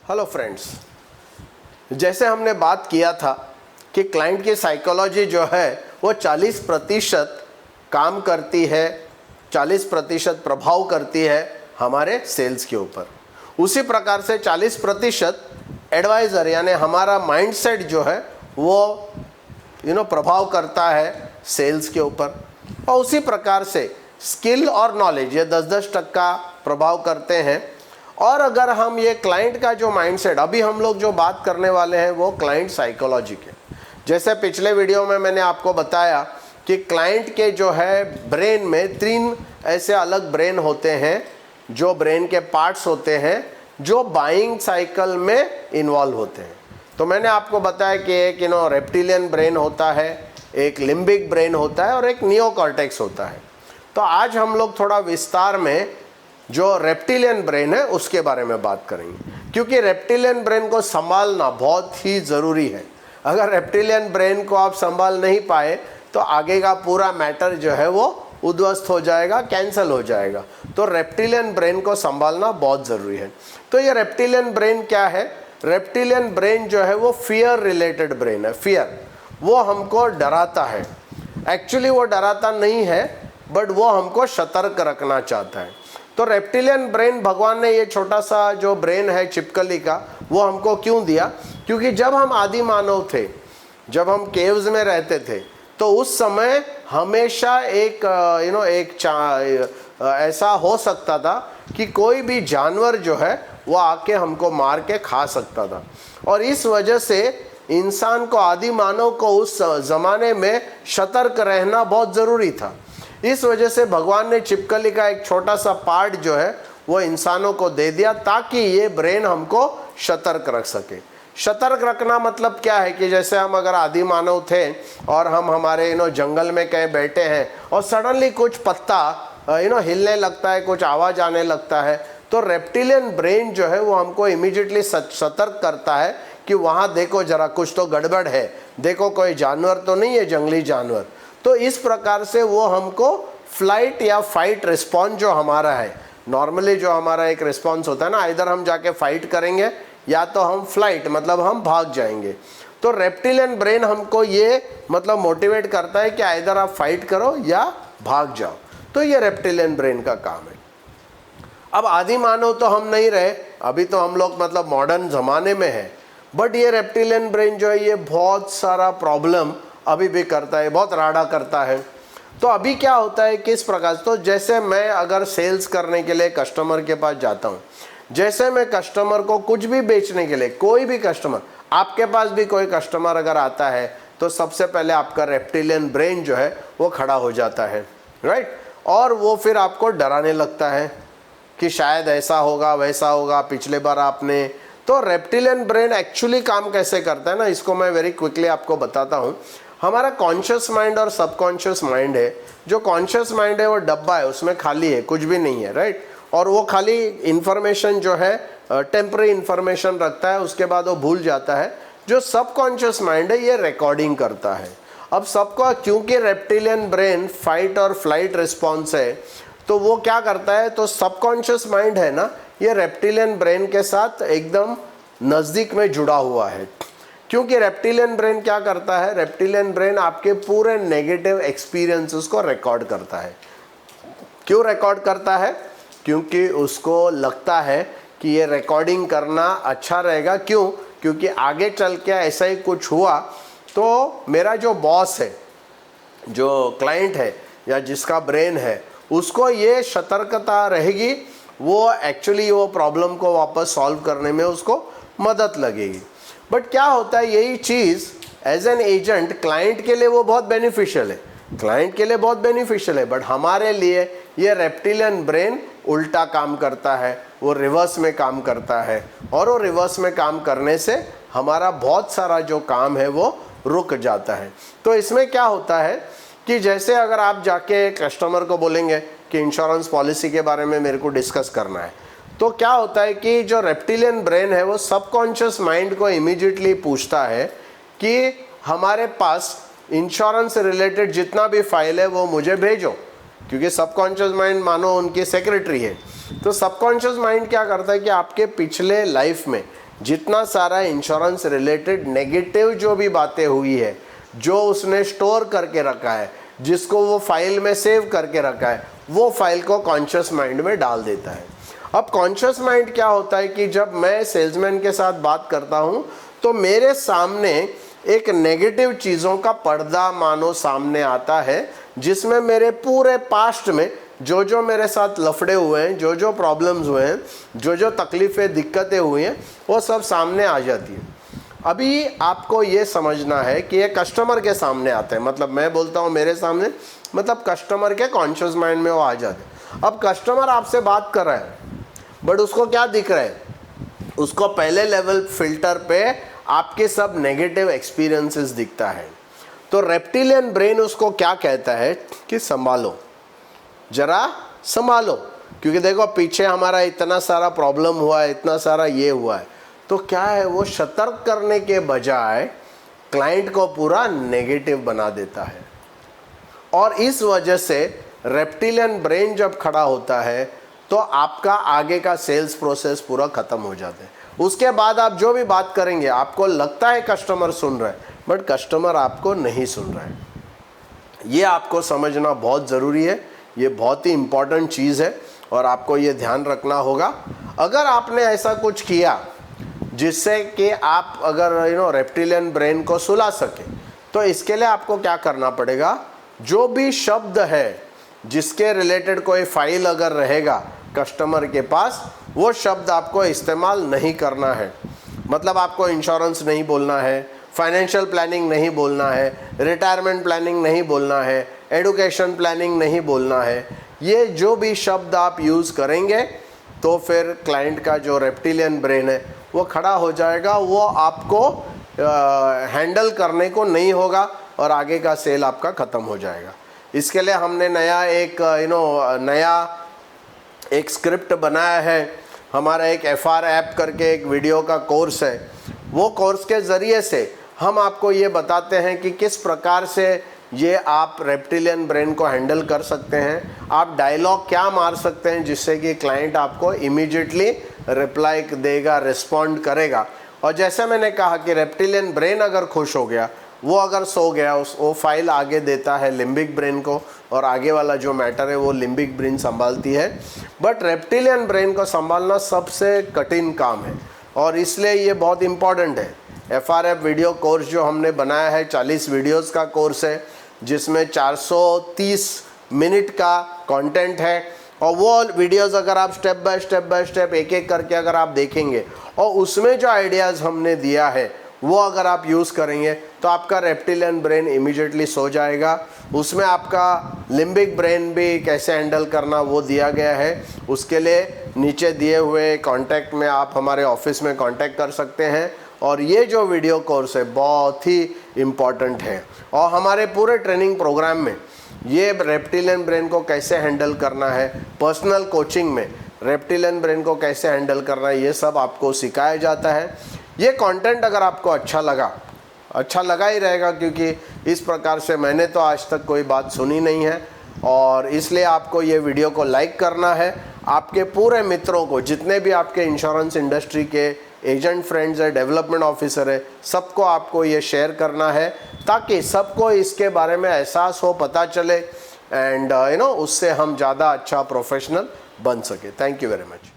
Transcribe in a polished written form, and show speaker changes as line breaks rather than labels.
Hello friends, जैसे हमने बात किया था कि क्लाइंट की साइकोलॉजी जो है वो 40% काम करती है, 40% प्रभाव करती है हमारे सेल्स के ऊपर। उसी प्रकार से 40% एडवाइज़र यानी हमारा माइंडसेट जो है वो प्रभाव करता है सेल्स के ऊपर। और उसी प्रकार से स्किल और नॉलेज ये 10-10% प्रभाव करते हैं। और अगर हम ये क्लाइंट का जो माइंडसेट, अभी हम लोग जो बात करने वाले हैं वो क्लाइंट साइकोलॉजी के, जैसे पिछले वीडियो में मैंने आपको बताया कि क्लाइंट के जो है ब्रेन में 3 ऐसे अलग ब्रेन होते हैं, जो ब्रेन के पार्ट्स होते हैं जो बाइंग साइकिल में इन्वॉल्व होते हैं। तो मैंने आपको बताया कि एक रेप्टिलियन ब्रेन होता है, एक लिम्बिक ब्रेन होता है और एक नियोकॉर्टेक्स होता है। तो आज हम लोग थोड़ा विस्तार में जो रेप्टिलियन ब्रेन है उसके बारे में बात करेंगे, क्योंकि रेप्टिलियन ब्रेन को संभालना बहुत ही ज़रूरी है। अगर रेप्टिलियन ब्रेन को आप संभाल नहीं पाए तो आगे का पूरा मैटर जो है वो उद्ध्वस्त हो जाएगा, कैंसिल हो जाएगा। तो रेप्टिलियन ब्रेन को संभालना बहुत ज़रूरी है। तो ये रेप्टिलियन ब्रेन क्या है? रेप्टिलियन ब्रेन जो है वो फियर रिलेटेड ब्रेन है। फियर, वो हमको डराता है। एक्चुअली वो डराता नहीं है, बट वो हमको सतर्क रखना चाहता है। तो रेप्टिलियन ब्रेन, भगवान ने ये छोटा सा जो ब्रेन है छिपकली का, वो हमको क्यों दिया? क्योंकि जब हम आदि मानव थे, जब हम केव्स में रहते थे, तो उस समय हमेशा एक ऐसा हो सकता था कि कोई भी जानवर जो है वो आके हमको मार के खा सकता था। और इस वजह से इंसान को, आदि मानव को उस ज़माने में सतर्क रहना बहुत ज़रूरी था। इस वजह से भगवान ने छिपकली का एक छोटा सा पार्ट जो है वो इंसानों को दे दिया, ताकि ये ब्रेन हमको सतर्क रख सके। सतर्क रखना मतलब क्या है कि जैसे हम अगर आदि मानव थे और हम हमारे जंगल में कहीं बैठे हैं और सडनली कुछ पत्ता हिलने लगता है, कुछ आवाज़ आने लगता है, तो रेप्टिलियन ब्रेन जो है वो हमको इमीडिएटली सतर्क करता है कि वहाँ देखो जरा, कुछ तो गड़बड़ है, देखो कोई जानवर तो नहीं है, जंगली जानवर। तो इस प्रकार से वो हमको फ्लाइट या फाइट रिस्पॉन्स जो हमारा है, नॉर्मली जो हमारा एक रिस्पॉन्स होता है ना, इधर हम जाके फाइट करेंगे या तो हम फ्लाइट मतलब हम भाग जाएंगे। तो रेप्टिलियन ब्रेन हमको ये मतलब मोटिवेट करता है कि इधर आप फाइट करो या भाग जाओ। तो ये रेप्टिलियन ब्रेन का काम है। अब आदि मानव तो हम नहीं रहे, अभी तो हम लोग मतलब मॉडर्न ज़माने में है, बट ये रेप्टिलियन ब्रेन जो है ये बहुत सारा प्रॉब्लम अभी भी करता है, बहुत राडा करता है। तो अभी क्या होता है, किस प्रकार, तो जैसे मैं अगर सेल्स करने के लिए कस्टमर के पास जाता हूँ, जैसे मैं कस्टमर को कुछ भी बेचने के लिए, कोई भी कस्टमर, आपके पास भी कोई कस्टमर अगर आता है तो सबसे पहले आपका रेप्टिलियन ब्रेन जो है वो खड़ा हो जाता है, राइट। और वो फिर आपको डराने लगता है कि शायद ऐसा होगा, वैसा होगा, पिछले बार आपने। तो रेप्टिलियन ब्रेन एक्चुअली काम कैसे करता है ना, इसको मैं वेरी क्विकली आपको बताता हूँ। हमारा कॉन्शियस माइंड और सबकॉन्शियस माइंड है। जो कॉन्शियस माइंड है वो डब्बा है, उसमें खाली है, कुछ भी नहीं है, राइट। और वो खाली इन्फॉर्मेशन जो है टेम्पररी इन्फॉर्मेशन रखता है, उसके बाद वो भूल जाता है। जो सबकॉन्शियस माइंड है ये रिकॉर्डिंग करता है। अब सबको, क्योंकि रेप्टिलियन ब्रेन फाइट और फ्लाइट रिस्पॉन्स है, तो वो क्या करता है, तो सबकॉन्शियस माइंड है ना, ये रेप्टिलियन ब्रेन के साथ एकदम नज़दीक में जुड़ा हुआ है। क्योंकि रेप्टिलियन ब्रेन क्या करता है, रेप्टिलियन ब्रेन आपके पूरे नेगेटिव एक्सपीरियंसेस को रिकॉर्ड करता है। क्यों रिकॉर्ड करता है? क्योंकि उसको लगता है कि ये रिकॉर्डिंग करना अच्छा रहेगा। क्यों? क्योंकि आगे चल के ऐसा ही कुछ हुआ तो मेरा जो बॉस है, जो क्लाइंट है या जिसका ब्रेन है, उसको ये सतर्कता रहेगी, वो एक्चुअली वो प्रॉब्लम को वापस सॉल्व करने में उसको मदद लगेगी। बट क्या होता है, यही चीज़ एज एन एजेंट क्लाइंट के लिए वो बहुत बेनिफिशियल है, क्लाइंट के लिए बहुत बेनिफिशियल है, बट हमारे लिए ये रेप्टिलियन ब्रेन उल्टा काम करता है, वो रिवर्स में काम करता है। और वो रिवर्स में काम करने से हमारा बहुत सारा जो काम है वो रुक जाता है। तो इसमें क्या होता है कि जैसे अगर आप जाके कस्टमर को बोलेंगे कि इंश्योरेंस पॉलिसी के बारे में मेरे को डिस्कस करना है, तो क्या होता है कि जो रेप्टिलियन ब्रेन है वो सबकॉन्शियस माइंड को इमीडिएटली पूछता है कि हमारे पास इंश्योरेंस से रिलेटेड जितना भी फाइल है वो मुझे भेजो, क्योंकि सबकॉन्शियस माइंड मानो उनकी सेक्रेटरी है। तो सबकॉन्शियस माइंड क्या करता है कि आपके पिछले लाइफ में जितना सारा इंश्योरेंस रिलेटेड नेगेटिव जो भी बातें हुई है, जो उसने स्टोर करके रखा है, जिसको वो फाइल में सेव करके रखा है, वो फाइल को कॉन्शियस माइंड में डाल देता है। अब कॉन्शियस माइंड क्या होता है कि जब मैं सेल्समैन के साथ बात करता हूँ तो मेरे सामने एक नेगेटिव चीज़ों का पर्दा मानो सामने आता है, जिसमें मेरे पूरे पास्ट में जो जो मेरे साथ लफड़े हुए हैं, जो जो प्रॉब्लम्स हुए हैं, जो जो तकलीफ़ें दिक्कतें हुई हैं, वो सब सामने आ जाती है। अभी आपको ये समझना है कि ये कस्टमर के सामने आते हैं, मतलब मैं बोलता हूँ मेरे सामने, मतलब कस्टमर के कॉन्शियस माइंड में वो आ जाते हैं। अब कस्टमर आपसे बात कर रहा है, बट उसको क्या दिख रहा है? उसको पहले लेवल फिल्टर पे आपके सब नेगेटिव एक्सपीरियंसेस दिखता है। तो रेप्टिलियन ब्रेन उसको क्या कहता है कि संभालो, जरा संभालो, क्योंकि देखो पीछे हमारा इतना सारा प्रॉब्लम हुआ है, इतना सारा ये हुआ है। तो क्या है, वो सतर्क करने के बजाय क्लाइंट को पूरा नेगेटिव बना देता है। और इस वजह से रेप्टिलियन ब्रेन जब खड़ा होता है तो आपका आगे का सेल्स प्रोसेस पूरा ख़त्म हो जाता है। उसके बाद आप जो भी बात करेंगे, आपको लगता है कस्टमर सुन रहा है, बट कस्टमर आपको नहीं सुन रहा है। ये आपको समझना बहुत ज़रूरी है, ये बहुत ही इम्पॉर्टेंट चीज़ है और आपको ये ध्यान रखना होगा। अगर आपने ऐसा कुछ किया जिससे कि आप अगर रेप्टिलियन ब्रेन को सुला सके, तो इसके लिए आपको क्या करना पड़ेगा, जो भी शब्द है जिसके रिलेटेड कोई फाइल अगर रहेगा कस्टमर के पास, वो शब्द आपको इस्तेमाल नहीं करना है। मतलब आपको इंश्योरेंस नहीं बोलना है, फाइनेंशियल प्लानिंग नहीं बोलना है, रिटायरमेंट प्लानिंग नहीं बोलना है, एडुकेशन प्लानिंग नहीं बोलना है। ये जो भी शब्द आप यूज़ करेंगे तो फिर क्लाइंट का जो रेप्टिलियन ब्रेन है वो खड़ा हो जाएगा, वो आपको हैंडल करने को नहीं होगा और आगे का सेल आपका ख़त्म हो जाएगा। इसके लिए हमने नया एक स्क्रिप्ट बनाया है। हमारा एक FR ऐप करके एक वीडियो का कोर्स है। वो कोर्स के ज़रिए से हम आपको ये बताते हैं कि किस प्रकार से ये आप रेप्टिलियन ब्रेन को हैंडल कर सकते हैं। आप डायलॉग क्या मार सकते हैं जिससे कि क्लाइंट आपको इमीडिएटली रिप्लाई देगा, रिस्पॉन्ड करेगा। और जैसे मैंने कहा कि रेप्टिलियन ब्रेन अगर खुश हो गया, वो अगर सो गया, वो फाइल आगे देता है लिम्बिक ब्रेन को, और आगे वाला जो मैटर है वो लिम्बिक ब्रेन संभालती है। बट रेप्टिलियन ब्रेन को संभालना सबसे कठिन काम है और इसलिए ये बहुत इम्पॉर्टेंट है। FRF वीडियो कोर्स जो हमने बनाया है 40 वीडियोस का कोर्स है, जिसमें 430 मिनट का कंटेंट है। और वो वीडियोस अगर आप स्टेप बाय स्टेप एक एक करके अगर आप देखेंगे और उसमें जो आइडियाज़ हमने दिया है वो अगर आप यूज़ करेंगे तो आपका रेप्टिलियन ब्रेन इमीडिएटली सो जाएगा। उसमें आपका लिम्बिक ब्रेन भी कैसे हैंडल करना वो दिया गया है। उसके लिए नीचे दिए हुए कॉन्टैक्ट में आप हमारे ऑफिस में कॉन्टैक्ट कर सकते हैं। और ये जो वीडियो कोर्स है बहुत ही इम्पॉर्टेंट है और हमारे पूरे ट्रेनिंग प्रोग्राम में ये रेप्टिलियन ब्रेन को कैसे हैंडल करना है, पर्सनल कोचिंग में रेप्टिलियन ब्रेन को कैसे हैंडल करना है, ये सब आपको सिखाया जाता है। ये कंटेंट अगर आपको अच्छा लगा ही रहेगा, क्योंकि इस प्रकार से मैंने तो आज तक कोई बात सुनी नहीं है। और इसलिए आपको ये वीडियो को लाइक करना है। आपके पूरे मित्रों को, जितने भी आपके इंश्योरेंस इंडस्ट्री के एजेंट फ्रेंड्स है, डेवलपमेंट ऑफिसर है, सबको आपको ये शेयर करना है ताकि सबको इसके बारे में एहसास हो, पता चले एंड उससे हम ज़्यादा अच्छा प्रोफेशनल बन सके। Thank you very much.